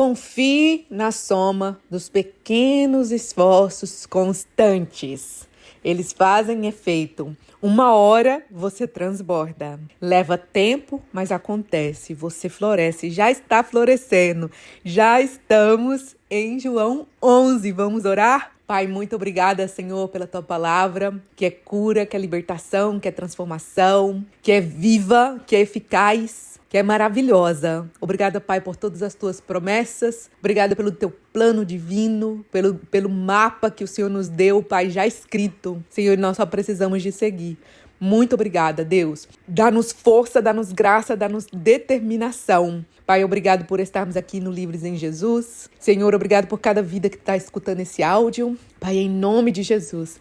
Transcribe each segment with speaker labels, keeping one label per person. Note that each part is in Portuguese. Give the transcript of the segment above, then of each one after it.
Speaker 1: Confie na soma dos pequenos esforços constantes. Eles fazem efeito. Uma hora você transborda. Leva tempo, mas acontece. Você floresce. Já está florescendo. Já estamos em João 11. Vamos orar? Pai, muito obrigada, Senhor, pela Tua palavra, que é cura, que é libertação, que é transformação, que é viva, que é eficaz, que é maravilhosa. Obrigada, Pai, por todas as Tuas promessas. Obrigada pelo Teu plano divino, pelo mapa que o Senhor nos deu, Pai, já escrito. Senhor, nós só precisamos de seguir. Muito obrigada, Deus. Dá-nos força, dá-nos graça, dá-nos determinação. Pai, obrigado por estarmos aqui no Livres em Jesus. Senhor, obrigado por cada vida que está escutando esse áudio. Pai, em nome de Jesus,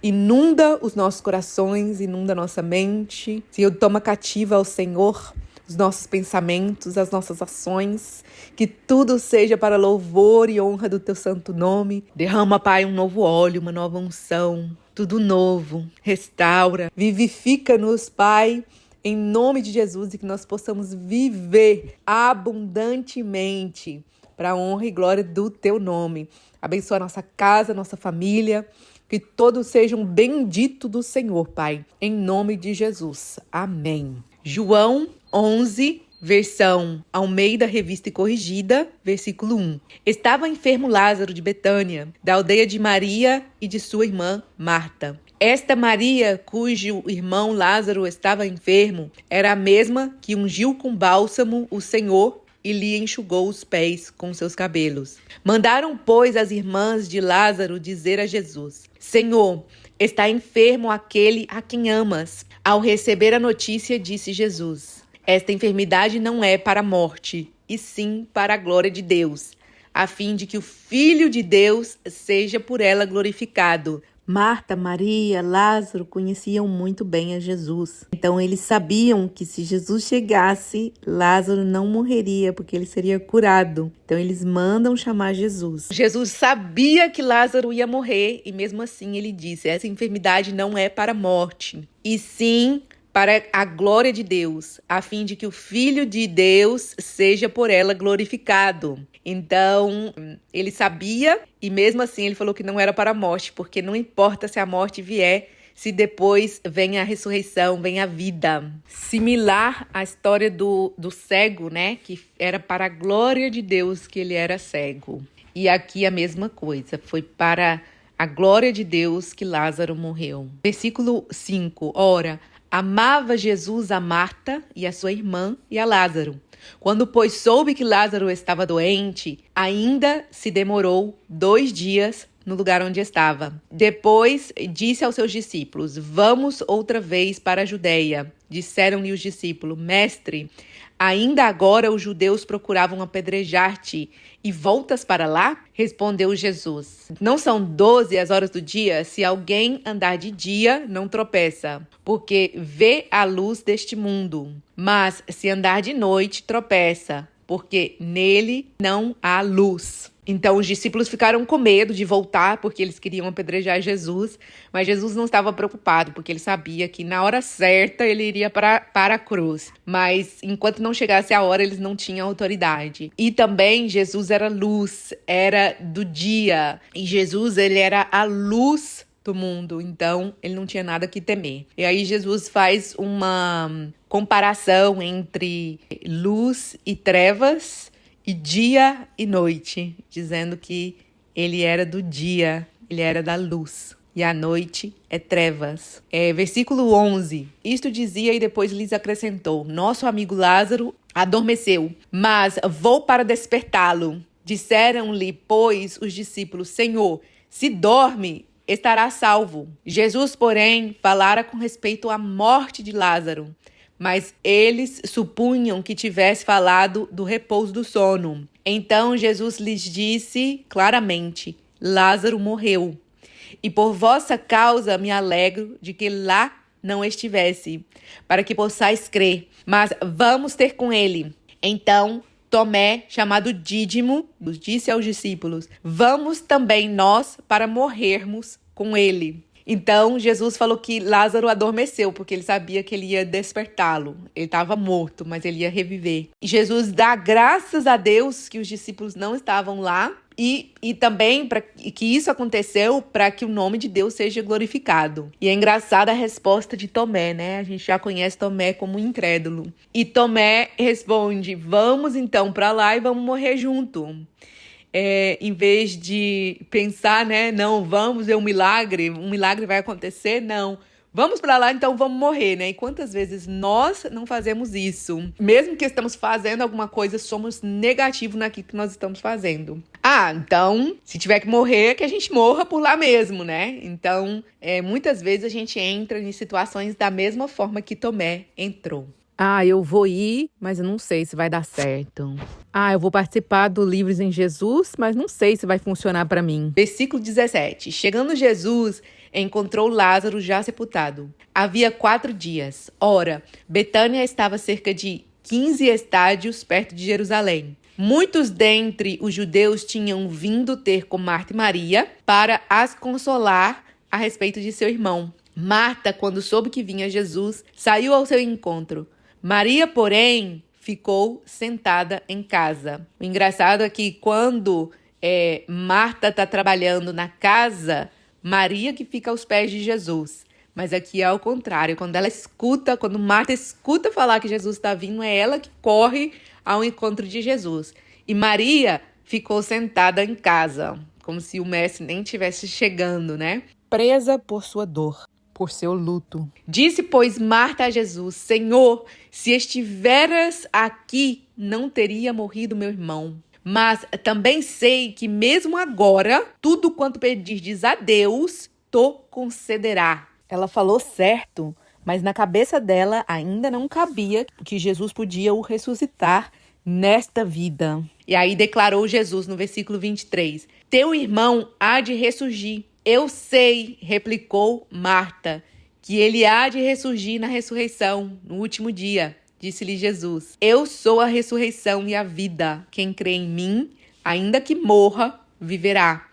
Speaker 1: inunda os nossos corações, inunda a nossa mente. Senhor, toma cativa ao Senhor os nossos pensamentos, as nossas ações, que tudo seja para louvor e honra do Teu santo nome. Derrama, Pai, um novo óleo, uma nova unção, tudo novo, restaura, vivifica-nos, Pai, em nome de Jesus, e que nós possamos viver abundantemente para a honra e glória do Teu nome. Abençoa a nossa casa, nossa família, que todos sejam benditos do Senhor, Pai, em nome de Jesus. Amém. João 11, versão Almeida Revista e Corrigida, versículo 1. Estava enfermo Lázaro de Betânia, da aldeia de Maria e de sua irmã Marta. Esta Maria, cujo irmão Lázaro estava enfermo, era a mesma que ungiu com bálsamo o Senhor e lhe enxugou os pés com seus cabelos. Mandaram, pois, as irmãs de Lázaro dizer a Jesus: Senhor, está enfermo aquele a quem amas. Ao receber a notícia, disse Jesus: Esta enfermidade não é para a morte, e sim para a glória de Deus, a fim de que o Filho de Deus seja por ela glorificado. Marta, Maria, Lázaro conheciam muito bem a Jesus. Então eles sabiam que se Jesus chegasse, Lázaro não morreria, porque ele seria curado. Então eles mandam chamar Jesus. Jesus sabia que Lázaro ia morrer e mesmo assim ele disse: essa enfermidade não é para a morte, e sim para a glória de Deus, a fim de que o Filho de Deus seja por ela glorificado. Então, ele sabia e mesmo assim ele falou que não era para a morte, porque não importa se a morte vier, se depois vem a ressurreição, vem a vida. Similar à história do cego, né? Que era para a glória de Deus que ele era cego. E aqui a mesma coisa, foi para a glória de Deus que Lázaro morreu. Versículo 5, ora, amava Jesus a Marta e a sua irmã e a Lázaro. Quando, pois, soube que Lázaro estava doente, ainda se demorou 2 dias no lugar onde estava. Depois disse aos seus discípulos: Vamos outra vez para a Judeia. Disseram-lhe os discípulos: Mestre, ainda agora os judeus procuravam apedrejar-te, e voltas para lá? Respondeu Jesus: Não são 12 as horas do dia? Se alguém andar de dia, não tropeça, porque vê a luz deste mundo. Mas se andar de noite, tropeça, porque nele não há luz. Então os discípulos ficaram com medo de voltar, porque eles queriam apedrejar Jesus, mas Jesus não estava preocupado, porque ele sabia que na hora certa ele iria para a cruz. Mas enquanto não chegasse a hora, eles não tinham autoridade. E também Jesus era luz, era do dia, e Jesus ele era a luz do mundo, então ele não tinha nada que temer. E aí Jesus faz uma comparação entre luz e trevas, e dia e noite, dizendo que ele era do dia, ele era da luz, e a noite é trevas. Versículo 11, isto dizia e depois lhes acrescentou: Nosso amigo Lázaro adormeceu, mas vou para despertá-lo. Disseram-lhe, pois, os discípulos: Senhor, se dorme, estará salvo. Jesus, porém, falara com respeito à morte de Lázaro, mas eles supunham que tivesse falado do repouso do sono. Então Jesus lhes disse claramente: Lázaro morreu, e por vossa causa me alegro de que lá não estivesse, para que possais crer. Mas vamos ter com ele. Então Tomé, chamado Dídimo, disse aos discípulos: Vamos também nós para morrermos com ele. Então, Jesus falou que Lázaro adormeceu, porque ele sabia que ele ia despertá-lo. Ele estava morto, mas ele ia reviver. E Jesus dá graças a Deus que os discípulos não estavam lá, e também que isso aconteceu para que o nome de Deus seja glorificado. E é engraçada a resposta de Tomé, né? A gente já conhece Tomé como incrédulo. E Tomé responde: vamos então para lá e vamos morrer junto. Em vez de pensar, né? Não, vamos ver um milagre vai acontecer, não. Vamos para lá, então vamos morrer, né? E quantas vezes nós não fazemos isso? Mesmo que estamos fazendo alguma coisa, somos negativos naquilo que nós estamos fazendo. Então, se tiver que morrer, que a gente morra por lá mesmo, né? Então, muitas vezes a gente entra em situações da mesma forma que Tomé entrou. Eu vou ir, mas eu não sei se vai dar certo. Eu vou participar do Livres em Jesus, mas não sei se vai funcionar para mim. Versículo 17. Chegando Jesus, encontrou Lázaro já sepultado. Havia 4 dias. Ora, Betânia estava a cerca de 15 estádios perto de Jerusalém. Muitos dentre os judeus tinham vindo ter com Marta e Maria para as consolar a respeito de seu irmão. Marta, quando soube que vinha Jesus, saiu ao seu encontro. Maria, porém, ficou sentada em casa. O engraçado é que quando Marta está trabalhando na casa, Maria que fica aos pés de Jesus. Mas aqui é ao contrário. Quando Marta escuta falar que Jesus está vindo, é ela que corre ao encontro de Jesus. E Maria ficou sentada em casa, como se o mestre nem estivesse chegando, né? Presa por sua dor, por seu luto. Disse, pois, Marta a Jesus: Senhor, se estiveras aqui, não teria morrido meu irmão. Mas também sei que mesmo agora, tudo quanto pedirdes a Deus, te concederá. Ela falou certo, mas na cabeça dela ainda não cabia que Jesus podia o ressuscitar nesta vida. E aí declarou Jesus no versículo 23, teu irmão há de ressurgir. Eu sei, replicou Marta, que ele há de ressurgir na ressurreição, no último dia. Disse-lhe Jesus, eu sou a ressurreição e a vida. Quem crê em mim, ainda que morra, viverá.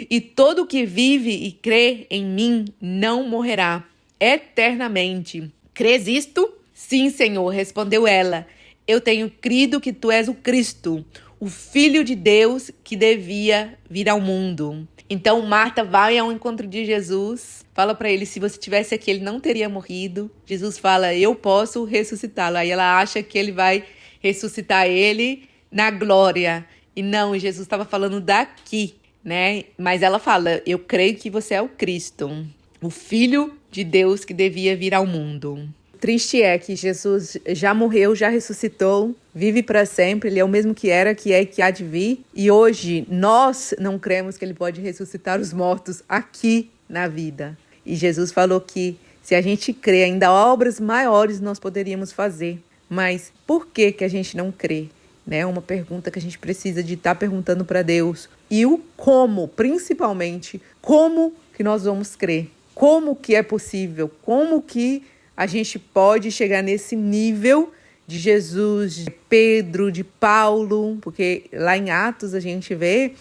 Speaker 1: E todo o que vive e crê em mim não morrerá eternamente. Crês isto? Sim, Senhor, respondeu ela. Eu tenho crido que tu és o Cristo, o Filho de Deus que devia vir ao mundo. Então Marta vai ao encontro de Jesus, fala para ele, se você estivesse aqui, ele não teria morrido. Jesus fala, eu posso ressuscitá-lo. Aí ela acha que ele vai ressuscitar ele na glória. E não, Jesus estava falando daqui, né? Mas ela fala, eu creio que você é o Cristo, o Filho de Deus que devia vir ao mundo. Triste é que Jesus já morreu, já ressuscitou, vive para sempre, ele é o mesmo que era, que é e que há de vir. E hoje nós não cremos que ele pode ressuscitar os mortos aqui na vida. E Jesus falou que se a gente crê, ainda obras maiores nós poderíamos fazer. Mas por que a gente não crê? Né? Uma pergunta que a gente precisa de estar perguntando para Deus. E o como, principalmente, como que nós vamos crer? Como que é possível? Como que a gente pode chegar nesse nível de Jesus, de Pedro, de Paulo, porque lá em Atos a gente vê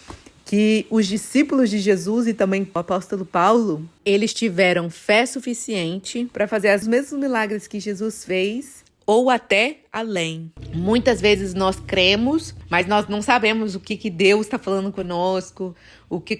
Speaker 1: que os discípulos de Jesus e também o apóstolo Paulo, eles tiveram fé suficiente para fazer os mesmos milagres que Jesus fez, ou até além. Muitas vezes nós cremos, mas nós não sabemos o que Deus está falando conosco,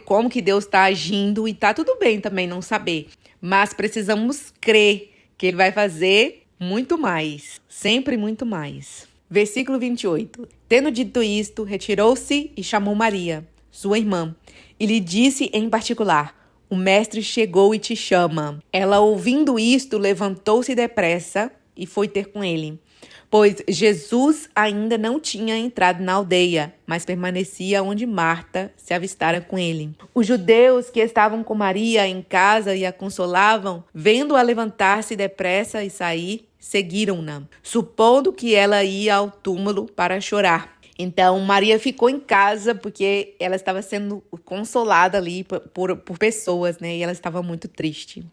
Speaker 1: como que Deus está agindo, e tá tudo bem também não saber, mas precisamos crer que ele vai fazer muito mais, sempre muito mais. Versículo 28. Tendo dito isto, retirou-se e chamou Maria, sua irmã, e lhe disse em particular, o mestre chegou e te chama. Ela, ouvindo isto, levantou-se depressa e foi ter com ele. Pois Jesus ainda não tinha entrado na aldeia, mas permanecia onde Marta se avistara com ele. Os judeus que estavam com Maria em casa e a consolavam, vendo-a levantar-se depressa e sair, seguiram-na, supondo que ela ia ao túmulo para chorar. Então, Maria ficou em casa porque ela estava sendo consolada ali por pessoas, né? E ela estava muito triste.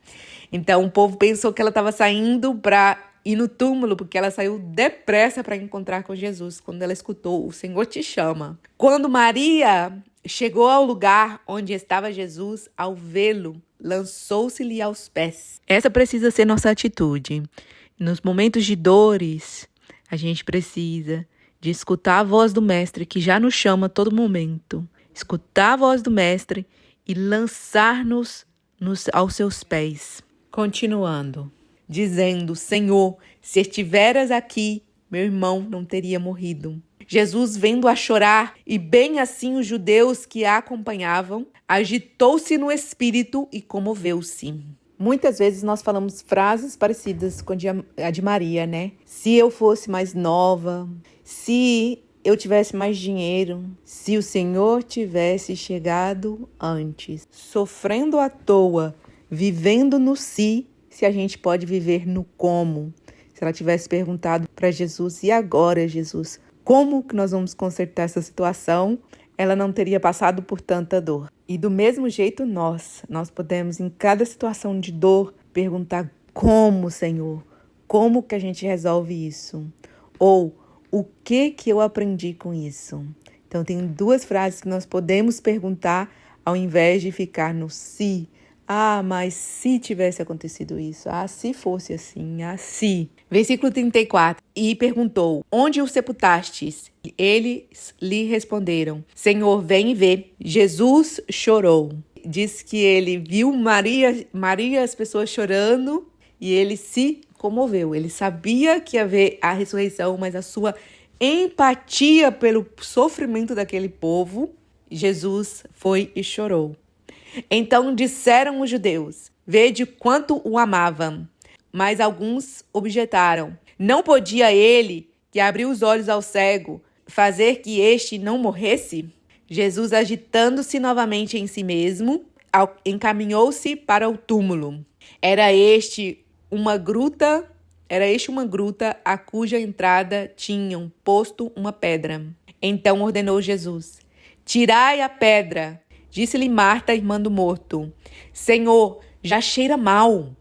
Speaker 1: Então, o povo pensou que ela estava saindo para ir no túmulo, porque ela saiu depressa para encontrar com Jesus, quando ela escutou, o Senhor te chama. Quando Maria chegou ao lugar onde estava Jesus, ao vê-lo, lançou-se-lhe aos pés. Essa precisa ser nossa atitude. Nos momentos de dores, a gente precisa de escutar a voz do Mestre que já nos chama a todo momento. Escutar a voz do Mestre e lançar-nos aos seus pés. Continuando, dizendo: Senhor, se estiveras aqui, meu irmão não teria morrido. Jesus, vendo-a chorar, e bem assim os judeus que a acompanhavam, agitou-se no espírito e comoveu-se. Muitas vezes nós falamos frases parecidas com a de Maria, né? Se eu fosse mais nova, se eu tivesse mais dinheiro, se o Senhor tivesse chegado antes. Sofrendo à toa, vivendo no se a gente pode viver no como. Se ela tivesse perguntado para Jesus: e agora, Jesus, como que nós vamos consertar essa situação? Ela não teria passado por tanta dor. E do mesmo jeito nós podemos, em cada situação de dor, perguntar: como, Senhor? Como que a gente resolve isso? Ou o que eu aprendi com isso? Então tem duas frases que nós podemos perguntar ao invés de ficar no se. Mas se tivesse acontecido isso. Se fosse assim. Se. Versículo 34. E perguntou: onde o sepultastes? Eles lhe responderam: Senhor, vem e vê. Jesus chorou. Diz que ele viu Maria, as pessoas chorando, e ele se comoveu. Ele sabia que ia haver a ressurreição, mas a sua empatia pelo sofrimento daquele povo, Jesus foi e chorou. Então disseram os judeus: vede quanto o amavam. Mas alguns objetaram: não podia ele, que abriu os olhos ao cego, fazer que este não morresse? Jesus, agitando-se novamente em si mesmo, encaminhou-se para o túmulo. Era este uma gruta a cuja entrada tinham posto uma pedra. Então ordenou Jesus: tirai a pedra. Disse-lhe Marta, irmã do morto: Senhor, já cheira mal,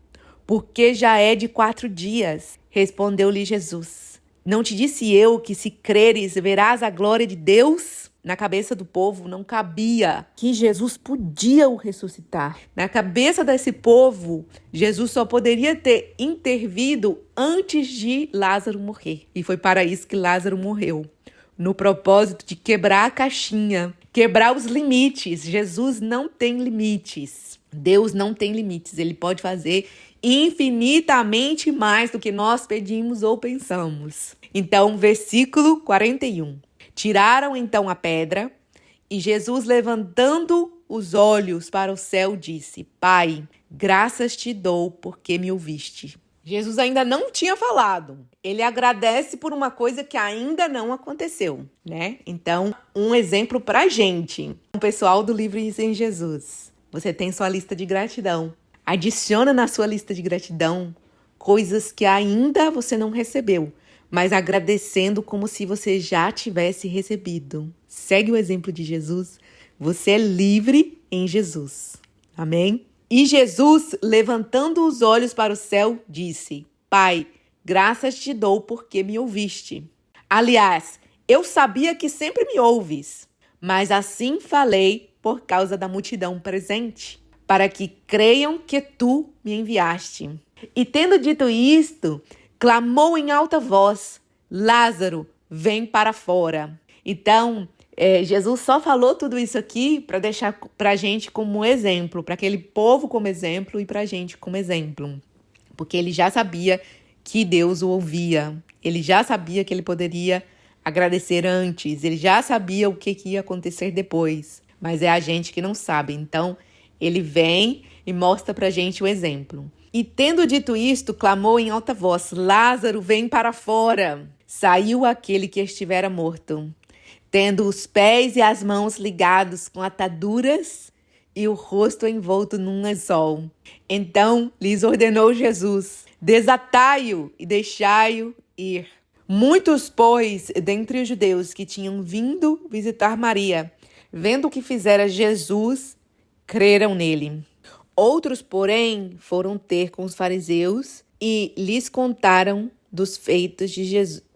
Speaker 1: porque já é de 4 dias. Respondeu-lhe Jesus: não te disse eu que, se creres, verás a glória de Deus? Na cabeça do povo não cabia que Jesus podia o ressuscitar. Na cabeça desse povo, Jesus só poderia ter intervido antes de Lázaro morrer. E foi para isso que Lázaro morreu. No propósito de quebrar a caixinha, quebrar os limites. Jesus não tem limites. Deus não tem limites. Ele pode fazer infinitamente mais do que nós pedimos ou pensamos. Então, versículo 41. Tiraram então a pedra, e Jesus, levantando os olhos para o céu, disse: Pai, graças te dou porque me ouviste. Jesus ainda não tinha falado. Ele agradece por uma coisa que ainda não aconteceu, né? Então, um exemplo pra gente. O pessoal do Livre em Jesus. Você tem sua lista de gratidão. Adiciona na sua lista de gratidão coisas que ainda você não recebeu, mas agradecendo como se você já tivesse recebido. Segue o exemplo de Jesus. Você é livre em Jesus. Amém? E Jesus, levantando os olhos para o céu, disse: Pai, graças te dou porque me ouviste. Aliás, eu sabia que sempre me ouves, mas assim falei por causa da multidão presente, para que creiam que tu me enviaste. E tendo dito isto, clamou em alta voz: Lázaro, vem para fora. Então, Jesus só falou tudo isso aqui para deixar para a gente como exemplo, para aquele povo como exemplo e para a gente como exemplo. Porque ele já sabia que Deus o ouvia. Ele já sabia que ele poderia agradecer antes. Ele já sabia o que ia acontecer depois. Mas é a gente que não sabe. Então, ele vem e mostra para a gente o exemplo. E tendo dito isto, clamou em alta voz: Lázaro, vem para fora. Saiu aquele que estivera morto, tendo os pés e as mãos ligados com ataduras e o rosto envolto num lençol. Então lhes ordenou Jesus: desatai-o e deixai-o ir. Muitos, pois, dentre os judeus que tinham vindo visitar Maria, vendo o que fizera Jesus, creram nele. Outros, porém, foram ter com os fariseus e lhes contaram dos feitos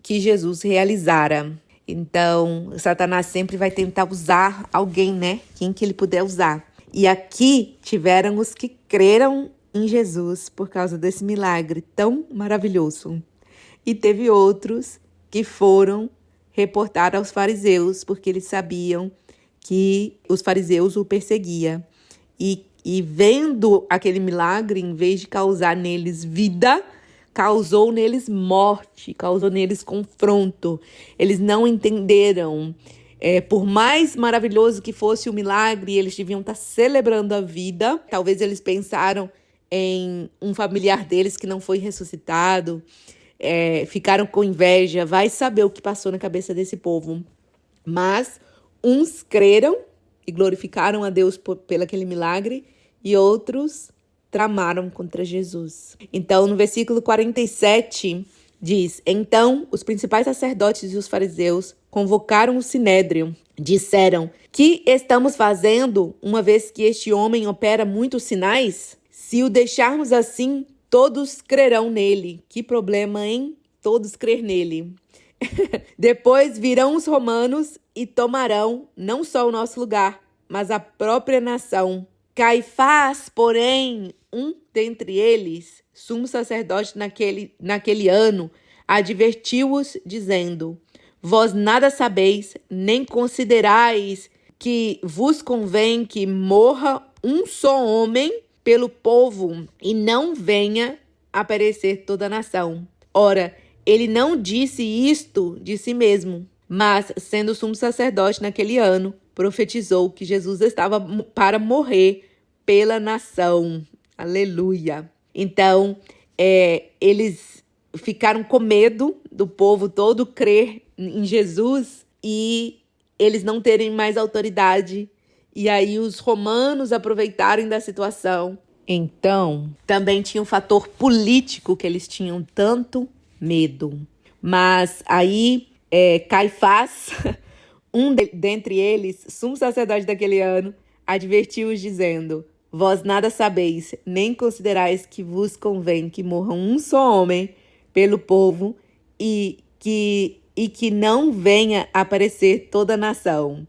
Speaker 1: que Jesus realizara. Então, Satanás sempre vai tentar usar alguém, né? Quem que ele puder usar. E aqui tiveram os que creram em Jesus por causa desse milagre tão maravilhoso. E teve outros que foram reportar aos fariseus, porque eles sabiam que os fariseus o perseguiam. E vendo aquele milagre, em vez de causar neles vida, causou neles morte, causou neles confronto. Eles não entenderam. Por mais maravilhoso que fosse o milagre, eles deviam estar celebrando a vida. Talvez eles pensaram em um familiar deles que não foi ressuscitado. Ficaram com inveja. Vai saber o que passou na cabeça desse povo. Mas uns creram e glorificaram a Deus pelo aquele milagre, e outros tramaram contra Jesus. Então, no versículo 47, diz: Então, os principais sacerdotes e os fariseus convocaram o sinédrio. Disseram: Que estamos fazendo, uma vez que este homem opera muitos sinais? Se o deixarmos assim, todos crerão nele. Que problema, hein? Todos crer nele. Depois virão os romanos e tomarão não só o nosso lugar, mas a própria nação. Caifás, porém, um dentre eles, sumo sacerdote naquele ano, advertiu-os, dizendo: Vós nada sabeis, nem considerais que vos convém que morra um só homem pelo povo, e não venha a perecer toda a nação. Ora, ele não disse isto de si mesmo, mas, sendo sumo sacerdote naquele ano, profetizou que Jesus estava para morrer pela nação. Aleluia! Então, eles ficaram com medo do povo todo crer em Jesus e eles não terem mais autoridade. E aí os romanos aproveitaram da situação. Então, também tinha um fator político que eles tinham tanto medo. Mas aí Caifás, um dentre eles, sumo sacerdote daquele ano, advertiu-os dizendo: Vós nada sabeis, nem considerais que vos convém que morra um só homem pelo povo e que não venha a aparecer toda a nação.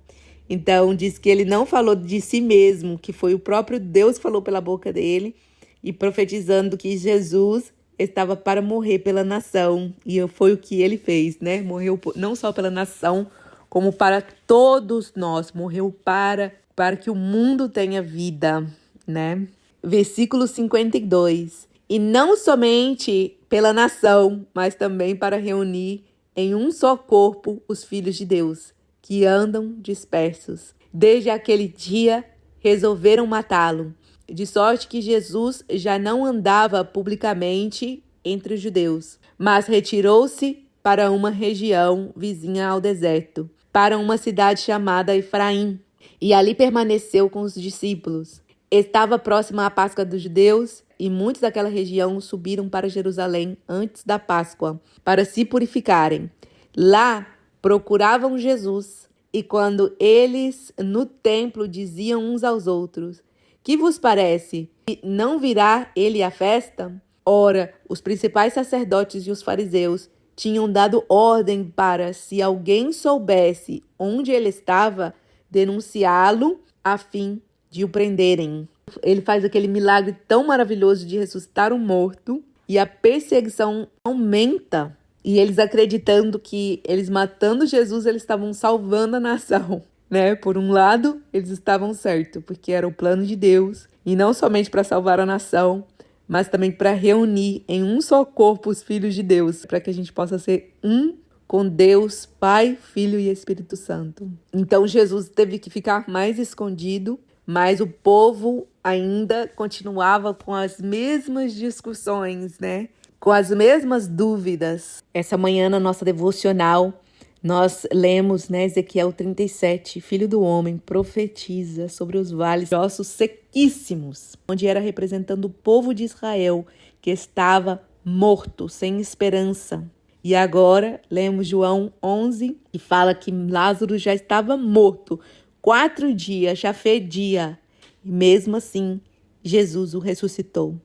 Speaker 1: Então, diz que ele não falou de si mesmo, que foi o próprio Deus que falou pela boca dele, e profetizando que Jesus estava para morrer pela nação. E foi o que ele fez, né? Morreu não só pela nação, como para todos nós. Morreu para que o mundo tenha vida, né? Versículo 52. E não somente pela nação, mas também para reunir em um só corpo os filhos de Deus, que andam dispersos. Desde aquele dia, resolveram matá-lo, de sorte que Jesus já não andava publicamente entre os judeus, mas retirou-se para uma região vizinha ao deserto, para uma cidade chamada Efraim, e ali permaneceu com os discípulos. Estava próxima a Páscoa dos judeus, e muitos daquela região subiram para Jerusalém antes da Páscoa, para se purificarem. Lá procuravam Jesus, e quando eles no templo diziam uns aos outros: Que vos parece? Não virá ele à festa? Ora, os principais sacerdotes e os fariseus tinham dado ordem para, se alguém soubesse onde ele estava, denunciá-lo a fim de o prenderem. Ele faz aquele milagre tão maravilhoso de ressuscitar um morto e a perseguição aumenta. E eles acreditando que eles matando Jesus, eles estavam salvando a nação, né? Por um lado, eles estavam certos, porque era o plano de Deus. E não somente para salvar a nação, mas também para reunir em um só corpo os filhos de Deus, para que a gente possa ser um com Deus, Pai, Filho e Espírito Santo. Então Jesus teve que ficar mais escondido, mas o povo ainda continuava com as mesmas discussões, né? Com as mesmas dúvidas. Essa manhã, na nossa devocional, nós lemos, né, Ezequiel 37, Filho do homem profetiza sobre os vales de ossos sequíssimos, onde era representando o povo de Israel, que estava morto, sem esperança. E agora, lemos João 11, e fala que Lázaro já estava morto, 4 dias, já fedia. E mesmo assim, Jesus o ressuscitou.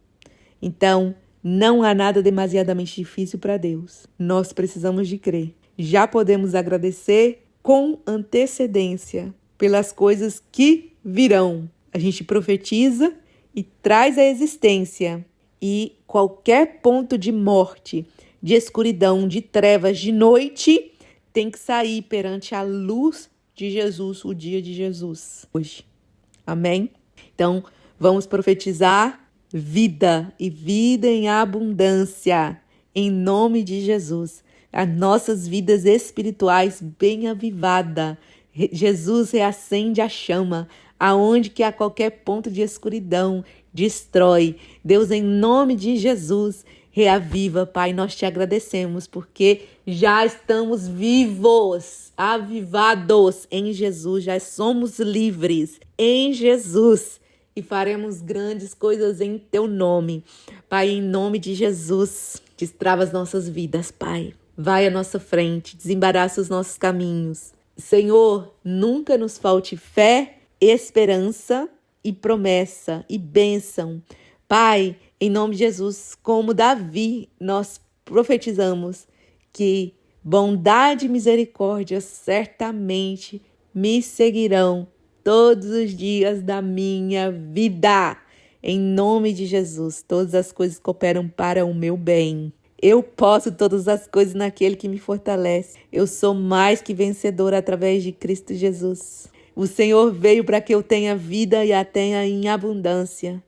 Speaker 1: Então, não há nada demasiadamente difícil para Deus. Nós precisamos de crer. Já podemos agradecer com antecedência pelas coisas que virão. a gente profetiza e traz à existência. E qualquer ponto de morte, de escuridão, de trevas, de noite, tem que sair perante a luz de Jesus, o dia de Jesus, hoje. Amém? Então, vamos profetizar vida e vida em abundância, em nome de Jesus. As nossas vidas espirituais bem avivadas. Jesus reacende a chama, aonde que há qualquer ponto de escuridão, destrói. Deus, em nome de Jesus, reaviva, Pai. Nós te agradecemos porque já estamos vivos, avivados em Jesus, já somos livres em Jesus e faremos grandes coisas em teu nome. Pai, em nome de Jesus, destrava as nossas vidas, Pai. Vai à nossa frente, desembaraça os nossos caminhos. Senhor, nunca nos falte fé, esperança e promessa e bênção. Pai, em nome de Jesus, como Davi, nós profetizamos que bondade e misericórdia certamente me seguirão todos os dias da minha vida. Em nome de Jesus, todas as coisas cooperam para o meu bem. Eu posso todas as coisas naquele que me fortalece. Eu sou mais que vencedora através de Cristo Jesus. O Senhor veio para que eu tenha vida e a tenha em abundância.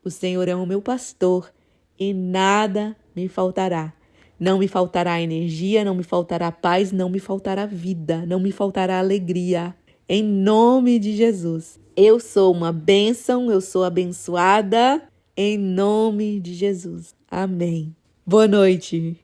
Speaker 1: O Senhor é o meu pastor e nada me faltará. Não me faltará energia, não me faltará paz, não me faltará vida, não me faltará alegria. Em nome de Jesus. Eu sou uma bênção, eu sou abençoada. Em nome de Jesus. Amém. Boa noite.